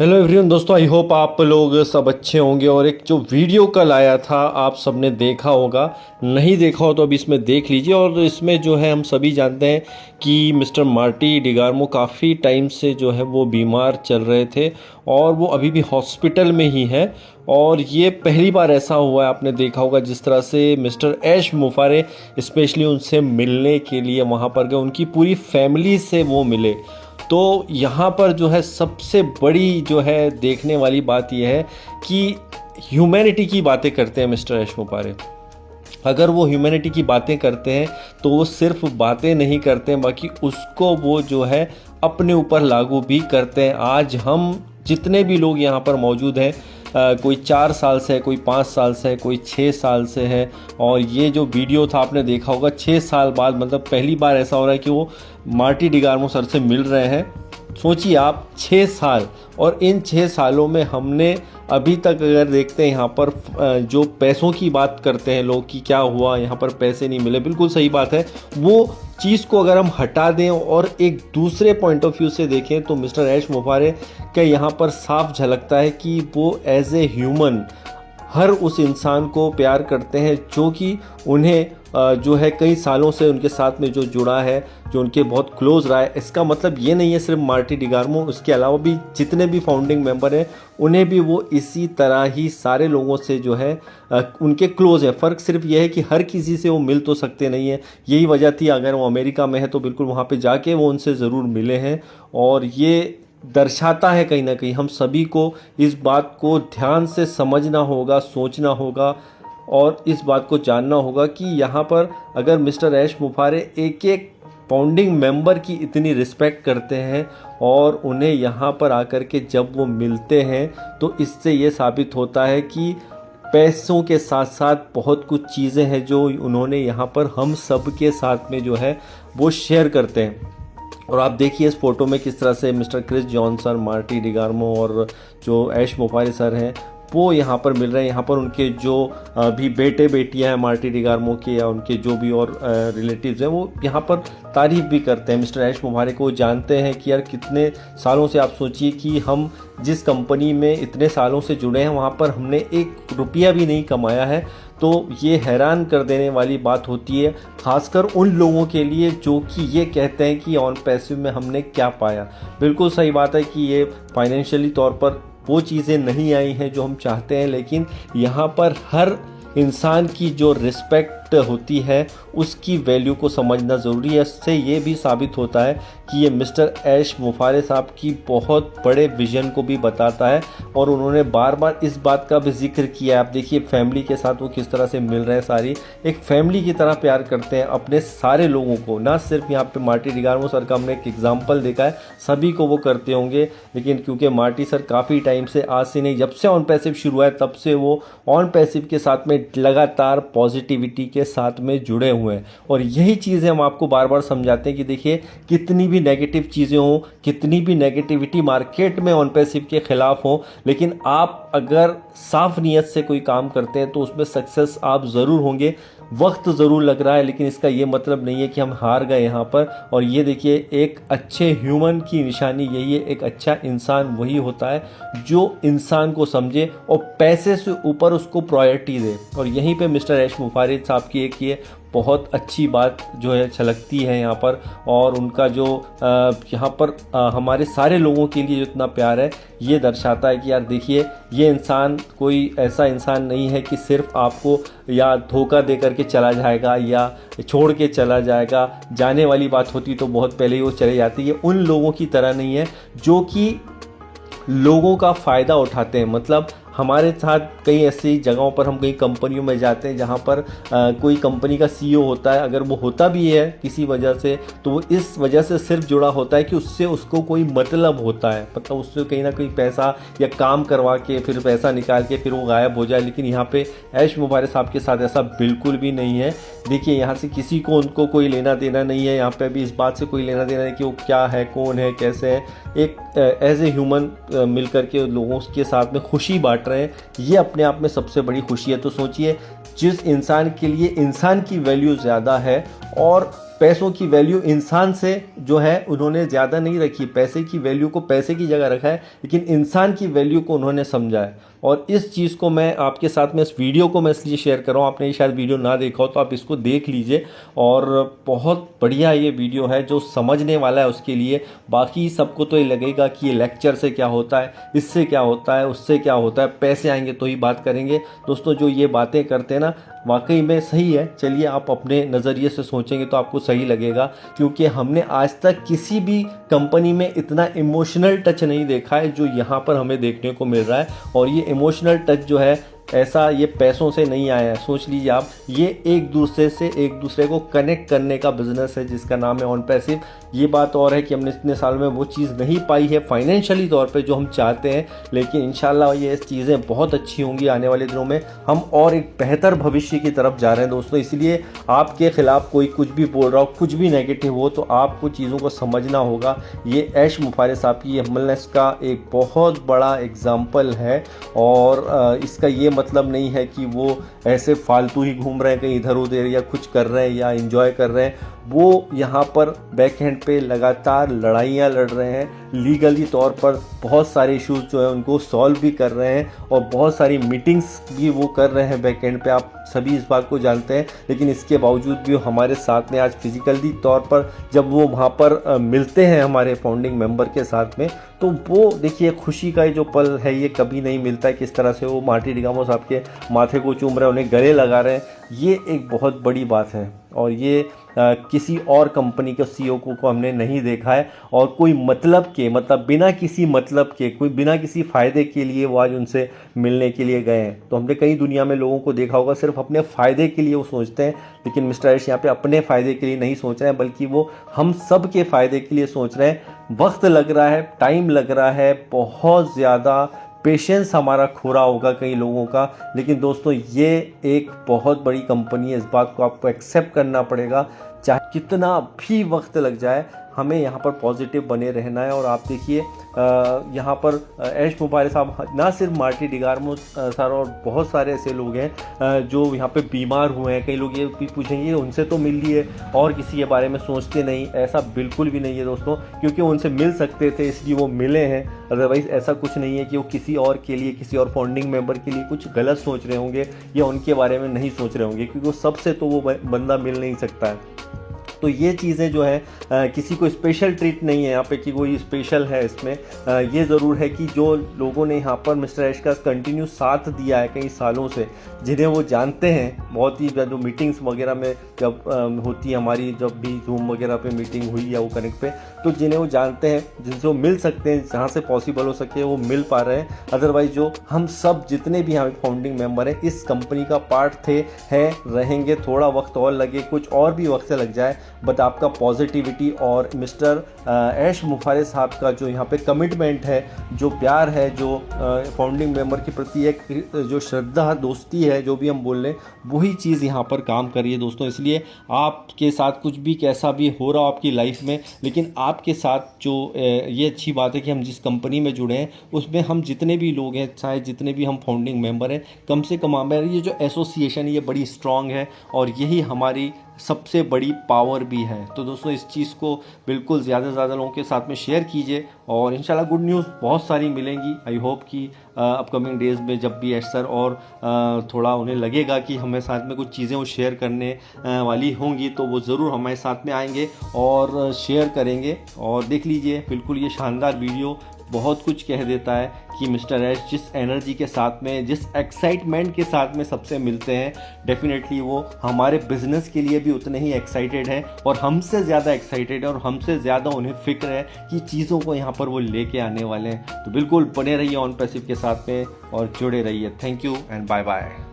Hello everyone दोस्तों, I hope आप लोग सब अच्छे होंगे। और एक जो वीडियो कल आया था आप सबने देखा होगा, नहीं देखा हो तो अभी इसमें देख लीजिए। और इसमें जो है हम सभी जानते हैं कि मिस्टर मार्टी डिगार्मो काफ़ी टाइम से जो है वो बीमार चल रहे थे और वो अभी भी हॉस्पिटल में ही है। और ये पहली बार ऐसा हुआ है, आपने देखा होगा जिस तरह से मिस्टर ऐश मुफारे स्पेशली उनसे मिलने के लिए वहाँ पर गए, उनकी पूरी फैमिली से वो मिले। तो यहाँ पर जो है सबसे बड़ी जो है देखने वाली बात यह है कि ह्यूमैनिटी की बातें करते हैं मिस्टर ऐश मुफारे। अगर वो ह्यूमैनिटी की बातें करते हैं तो वो सिर्फ बातें नहीं करते हैं, बाकी उसको वो जो है अपने ऊपर लागू भी करते हैं। आज हम जितने भी लोग यहाँ पर मौजूद हैं, कोई 4 साल से है, कोई 5 साल से है, कोई 6 साल से है। और ये जो वीडियो था आपने देखा होगा, 6 साल बाद मतलब पहली बार ऐसा हो रहा है कि वो मार्टी डिगार्मो सर से मिल रहे हैं। सोचिए आप, 6 साल। और इन 6 सालों में हमने अभी तक अगर देखते हैं यहाँ पर जो पैसों की बात करते हैं लोग कि क्या हुआ यहाँ पर पैसे नहीं मिले, बिल्कुल सही बात है। वो चीज़ को अगर हम हटा दें और एक दूसरे पॉइंट ऑफ व्यू से देखें तो मिस्टर ऐश मुफारे का यहाँ पर साफ झलकता है कि वो एज ए ह्यूमन हर उस इंसान को प्यार करते हैं जो कि उन्हें जो है कई सालों से उनके साथ में जो जुड़ा है, जो उनके बहुत क्लोज रहा है। इसका मतलब ये नहीं है सिर्फ मार्टी डिगार्मो, उसके अलावा भी जितने भी फाउंडिंग मेंबर हैं उन्हें भी वो इसी तरह ही सारे लोगों से जो है उनके क्लोज है। फ़र्क सिर्फ ये है कि हर किसी से वो मिल तो सकते नहीं हैं। यही वजह थी, अगर वो अमेरिका में है तो बिल्कुल वहाँ पे जाके वो उनसे ज़रूर मिले हैं। और ये दर्शाता है कहीं ना कहीं हम सभी को इस बात को ध्यान से समझना होगा, सोचना होगा और इस बात को जानना होगा कि यहाँ पर अगर मिस्टर ऐश मुफारे एक एक फाउंडिंग मेंबर की इतनी रिस्पेक्ट करते हैं और उन्हें यहाँ पर आकर के जब वो मिलते हैं तो इससे ये साबित होता है कि पैसों के साथ साथ बहुत कुछ चीज़ें हैं जो उन्होंने यहाँ पर हम सब के साथ में जो है वो शेयर करते हैं। और आप देखिए इस फोटो में किस तरह से मिस्टर क्रिस जॉनसन, मार्टी डिगार्मो और जो ऐश मुफारे सर हैं वो यहाँ पर मिल रहे हैं। यहाँ पर उनके जो भी बेटे बेटियाँ हैं मार्टी डिगार्मो के या उनके जो भी और रिलेटिव्स हैं वो यहाँ पर तारीफ़ भी करते हैं मिस्टर ऐश मुफारे को। जानते हैं कि यार कितने सालों से, आप सोचिए कि हम जिस कंपनी में इतने सालों से जुड़े हैं वहाँ पर हमने 1 रुपया भी नहीं कमाया है। तो ये हैरान कर देने वाली बात होती है, खासकर उन लोगों के लिए जो कि ये कहते हैं कि ऑन पैसिव में हमने क्या पाया। बिल्कुल सही बात है कि ये फाइनेंशियली तौर पर वो चीज़ें नहीं आई हैं जो हम चाहते हैं, लेकिन यहाँ पर हर इंसान की जो रिस्पेक्ट होती है उसकी वैल्यू को समझना ज़रूरी है। इससे ये भी साबित होता है कि ये मिस्टर ऐश मुफारे साहब की बहुत बड़े विजन को भी बताता है। और उन्होंने बार बार इस बात का भी जिक्र किया है। आप देखिए फैमिली के साथ वो किस तरह से मिल रहे हैं, सारी एक फैमिली की तरह प्यार करते हैं अपने सारे लोगों को। ना सिर्फ यहाँ पे मार्टी डिगार्मो सर का हमने एक एग्जाम्पल देखा है, सभी को वो करते होंगे, लेकिन क्योंकि मार्टी सर काफ़ी टाइम से, आज से नहीं जब से ऑन पैसिव शुरू हुआ है तब से वो ऑन पैसिव के साथ में लगातार पॉजिटिविटी के साथ में जुड़े हुए हैं। और यही चीज़ें हम आपको बार बार समझाते हैं कि देखिए कितनी भी नेगेटिव चीज़ें हों, कितनी भी नेगेटिविटी मार्केट में ऑन पैसिव के ख़िलाफ़ हो, लेकिन आप अगर साफ नीयत से कोई काम करते हैं तो उसमें सक्सेस आप ज़रूर होंगे। वक्त ज़रूर लग रहा है लेकिन इसका ये मतलब नहीं है कि हम हार गए यहाँ पर। और ये देखिए एक अच्छे ह्यूमन की निशानी यही है, एक अच्छा इंसान वही होता है जो इंसान को समझे और पैसे से ऊपर उसको प्रायोरिटी दे। और यहीं पे मिस्टर ऐश मुफारे साहब की एक ये बहुत अच्छी बात जो है छलकती है यहाँ पर। और उनका जो यहाँ पर हमारे सारे लोगों के लिए जो इतना प्यार है ये दर्शाता है कि यार देखिए ये इंसान कोई ऐसा इंसान नहीं है कि सिर्फ आपको या धोखा दे करके चला जाएगा या छोड़ के चला जाएगा। जाने वाली बात होती तो बहुत पहले ही वो चले जाती है। उन लोगों की तरह नहीं है जो कि लोगों का फ़ायदा उठाते हैं। मतलब हमारे साथ कई ऐसी जगहों पर हम कई कंपनियों में जाते हैं जहाँ पर कोई कंपनी का सीईओ होता है, अगर वो होता भी है किसी वजह से तो वो इस वजह से सिर्फ जुड़ा होता है कि उससे उसको कोई मतलब होता है, मतलब उससे कहीं ना कहीं पैसा या काम करवा के फिर पैसा निकाल के फिर वो गायब हो जाए। लेकिन यहाँ पे ऐश मुफारे साहब के साथ ऐसा बिल्कुल भी नहीं है। देखिए यहाँ से किसी को उनको कोई लेना देना नहीं है, यहाँ पे भी इस बात से कोई लेना देना नहीं कि वो क्या है, कौन है, कैसे है। एक एज ए ह्यूमन मिल करके लोगों के साथ में खुशी बांट रहे हैं, ये अपने आप में सबसे बड़ी खुशी है। तो सोचिए जिस इंसान के लिए इंसान की वैल्यू ज़्यादा है और पैसों की वैल्यू इंसान से जो है उन्होंने ज़्यादा नहीं रखी, पैसे की वैल्यू को पैसे की जगह रखा है, लेकिन इंसान की वैल्यू को उन्होंने समझा है। और इस चीज़ को मैं आपके साथ में, इस वीडियो को मैं इसलिए शेयर कर रहा हूँ, आपने ये शायद वीडियो ना देखा हो तो आप इसको देख लीजिए। और बहुत बढ़िया ये वीडियो है, जो समझने वाला है उसके लिए। बाकी सबको तो ये लगेगा कि ये लेक्चर से क्या होता है, इससे क्या होता है, उससे क्या होता है, पैसे आएंगे तो ही बात करेंगे। दोस्तों जो ये बातें करते हैं ना, वाकई में सही है। चलिए आप अपने नज़रिए से सोचेंगे तो आपको सही लगेगा, क्योंकि हमने आज तक किसी भी कंपनी में इतना इमोशनल टच नहीं देखा है जो यहाँ पर हमें देखने को मिल रहा है। और ये इमोशनल टच जो है ऐसा ये पैसों से नहीं आया है। सोच लीजिए आप, ये एक दूसरे को कनेक्ट करने का बिजनेस है जिसका नाम है ऑन पैसिव। ये बात और है कि हमने इतने साल में वो चीज़ नहीं पाई है फाइनेंशियली तौर पे जो हम चाहते हैं, लेकिन इंशाल्लाह ये चीज़ें बहुत अच्छी होंगी आने वाले दिनों में। हम और एक बेहतर भविष्य की तरफ जा रहे हैं दोस्तों। इसलिए आपके खिलाफ कोई कुछ भी बोल रहा हो, कुछ भी नेगेटिव हो, तो आपको चीज़ों को समझना होगा। ये ऐश मुफारे साहब की हम्बलनेस का एक बहुत बड़ा एग्जाम्पल है। और इसका ये मतलब नहीं है कि वो ऐसे फालतू ही घूम रहे हैं कहीं इधर उधर, या कुछ कर रहे हैं या एंजॉय कर रहे हैं। वो यहाँ पर बैक हैंड पे लगातार लड़ाइयाँ लड़ रहे हैं, लीगली तौर पर बहुत सारे इश्यूज जो है उनको सॉल्व भी कर रहे हैं, और बहुत सारी मीटिंग्स भी वो कर रहे हैं बैक हैंड पे। आप सभी इस बात को जानते हैं, लेकिन इसके बावजूद भी हमारे साथ में आज फिजिकली तौर पर जब वो वहाँ पर मिलते हैं हमारे फाउंडिंग मेंबर के साथ में, तो वो देखिए खुशी का जो पल है ये कभी नहीं मिलता है। किस तरह से वो मार्टी डिगामो साहब के माथे को चूम रहे हैं, उन्हें गले लगा रहे हैं, ये एक बहुत बड़ी बात है। और ये किसी और कंपनी के सीईओ को हमने नहीं देखा है। और कोई मतलब बिना किसी मतलब के, कोई बिना किसी फ़ायदे के लिए वो आज उनसे मिलने के लिए गए हैं। तो हमने कई दुनिया में लोगों को देखा होगा सिर्फ अपने फ़ायदे के लिए वो सोचते हैं, लेकिन मिस्टर ऐश यहाँ पे अपने फ़ायदे के लिए नहीं सोच रहे हैं, बल्कि वो हम सब के फ़ायदे के लिए सोच रहे हैं। वक्त लग रहा है, टाइम लग रहा है, बहुत ज़्यादा पेशेंस हमारा खोरा होगा कई लोगों का, लेकिन दोस्तों ये एक बहुत बड़ी कंपनी है। इस बात को आपको एक्सेप्ट करना पड़ेगा, चाहे कितना भी वक्त लग जाए, हमें यहाँ पर पॉजिटिव बने रहना है। और आप देखिए यहाँ पर ऐश मुफारे साहब, ना सिर्फ मार्टी डिगामो सर, और बहुत सारे ऐसे लोग हैं जो यहाँ पे बीमार हुए हैं। कई लोग ये भी पूछेंगे उनसे तो मिल लिए और किसी के बारे में सोचते नहीं, ऐसा बिल्कुल भी नहीं है दोस्तों, क्योंकि उनसे मिल सकते थे इसलिए वो मिले हैं। अदरवाइज़ ऐसा कुछ नहीं है कि वो किसी और के लिए, किसी और फाउंडिंग मेंबर के लिए कुछ गलत सोच रहे होंगे या उनके बारे में नहीं सोच रहे होंगे, क्योंकि वो सबसे तो वो बंदा मिल नहीं सकता है। तो ये चीज़ें जो है किसी को स्पेशल ट्रीट नहीं है यहाँ पे कि कोई स्पेशल है इसमें। ये ज़रूर है कि जो लोगों ने यहाँ पर मिस्टर ऐश का कंटिन्यू साथ दिया है कई सालों से, जिन्हें वो जानते हैं, बहुत ही जो मीटिंग्स वगैरह में जब होती है हमारी, जब भी जूम वगैरह पे मीटिंग हुई या वो कनेक्ट पे, तो जिन्हें वो जानते हैं, जिनसे वो मिल सकते हैं, जहाँ से पॉसिबल हो सके वो मिल पा रहे हैं। अदरवाइज जो हम सब जितने भी यहाँ फाउंडिंग मेंबर हैं इस कंपनी का पार्ट थे, हैं, रहेंगे। थोड़ा वक्त और लगे, कुछ और भी वक्त लग जाए, बट आपका पॉजिटिविटी और मिस्टर ऐश मुफारे साहब का जो यहाँ पे कमिटमेंट है, जो प्यार है, जो फाउंडिंग मेंबर के प्रति एक जो श्रद्धा, दोस्ती है, जो भी हम बोल रहे हैं, वही चीज़ यहाँ पर काम करिए दोस्तों। इसलिए आपके साथ कुछ भी कैसा भी हो रहा हो आपकी लाइफ में, लेकिन आपके साथ जो ये अच्छी बात है कि हम जिस कंपनी में जुड़े हैं उसमें हम जितने भी लोग हैं, चाहे जितने भी हम फाउंडिंग मेंबर हैं, कम से कम हमारी ये जो एसोसिएशन है ये बड़ी स्ट्रांग है, और यही हमारी सबसे बड़ी पावर भी है। तो दोस्तों इस चीज़ को बिल्कुल ज़्यादा से ज़्यादा लोगों के साथ में शेयर कीजिए, और इंशाल्लाह गुड न्यूज़ बहुत सारी मिलेंगी। आई होप कि अपकमिंग डेज़ में जब भी ऐश सर और थोड़ा उन्हें लगेगा कि हमें साथ में कुछ चीज़ें वो शेयर करने वाली होंगी, तो वो ज़रूर हमारे साथ में आएंगे और शेयर करेंगे। और देख लीजिए, बिल्कुल ये शानदार वीडियो बहुत कुछ कह देता है कि मिस्टर ऐश जिस एनर्जी के साथ में, जिस एक्साइटमेंट के साथ में सबसे मिलते हैं, डेफिनेटली वो हमारे बिजनेस के लिए भी उतने ही एक्साइटेड हैं, और हमसे ज़्यादा एक्साइटेड है, और हमसे ज़्यादा उन्हें फिक्र है कि चीज़ों को यहाँ पर वो लेके आने वाले हैं। तो बिल्कुल बने रहिए ऑन पैसिव के साथ में और जुड़े रहिए। Thank you and bye bye.